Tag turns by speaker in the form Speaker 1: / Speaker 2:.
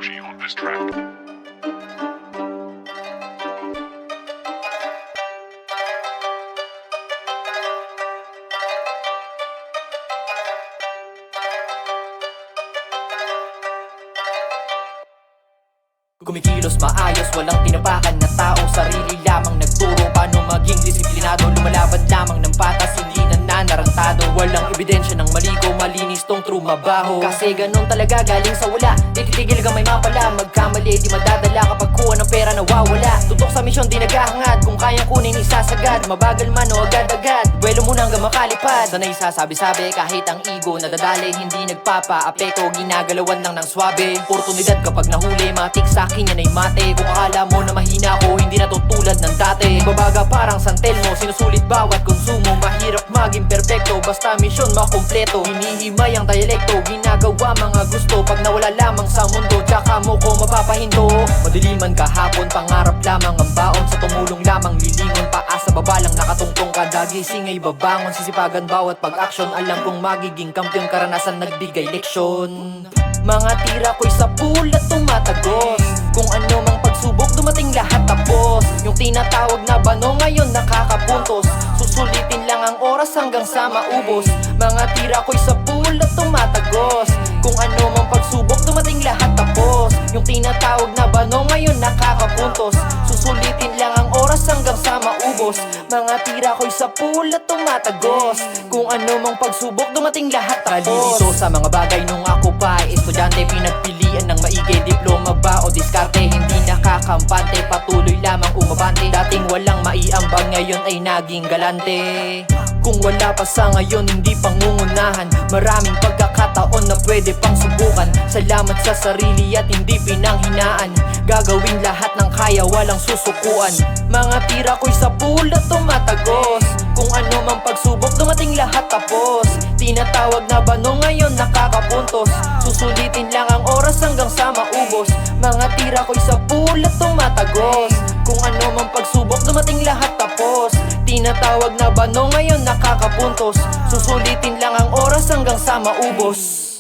Speaker 1: Archie on this track.
Speaker 2: Kumikilos maayos, walang tinapakan na tao. Sarili lamang nagturo paano maging disiplinado. Lumalaban lamang ng patas, hindi nananarantado. Walang ebidensya ng mali ko, malinis tong true mabaho. Kasi ganun talaga galing sa wala. Di titigil ka may mapala. Magkamali di madadala kapag kuha ng pera nawawala. Tutok sa misyon di naghahangad, kung kayang kunin isasagad. Mabagal man o agad-agad, buwelo muna hanggang makalipad. Sanay sasabi-sabi kahit ang ego nadadali. Hindi nagpapa-apekto, ginagalawan lang ng swabe. Oportunidad kapag nahuli, matik sa akin yan ay mate. Kung akala mo na mahina ko, hindi na to tulad ng dati. Babaga parang santel mo, sinusulit bawat konsumo. Mahirap maging perfecto, basta misyon makumpleto. Hinihimay ang dialekto, ginagawa mga gusto. Pag nawala lamang sa mundo, tsaka mo ko mapapahinto. Madiliman kahapon, pangarap lamang ang baon. Sa tumulong lamang lilingon, paasa baba lang nakatungtong. Kada gising ay babangon, sisipagan bawat pag-action. Alam kong magiging kampiyon, karanasan nagbigay leksyon. Mga tira ko'y sa pula tumatagos. Kung ano mang pagsubok, dumating lahat tapos. Yung tinatawag na bano ngayon nakakapuntos. Susulitin lang ang oras hanggang sa maubos. Mga tira ko'y sa pula tumatagos. Kung ano mang pagsubok, dumating lahat tapos. Yung tinatawag na bano ngayon nakakapuntos. Susulitin lang ang oras hanggang sa maubos. Mga tira ko'y sa pula tumatagos. Kung ano mang pagsubok, dumating lahat tapos. Kalilito sa mga bagay nung ako pa ay estudyante. Pinagpilian ng maigi, diploma ba o diskarte. Hindi nakakampante, patuloy lamang umabante. Dating walang maiambag, ngayon ay naging galante. Kung wala pa sa ngayon, hindi pangungunahan. Maraming pagkakataon na pwede pang subukan. Salamat sa sarili at hindi pinanghinaan. Gagawin lahat ng kaya, walang susukuan. Mga tira ko'y sa pula tumatagos. Kung ano mang pagsubok, dumating lahat tapos. Tinatawag na bano ngayon nakakapuntos. Susulitin lang ang oras hanggang sa maubos. Mga tira ko'y sa pula tumatagos. Kung ano mang pagsubok, dumating lahat tapos. Tinatawag na bano ngayon nakakapuntos. Susulitin lang ang oras hanggang sa maubos.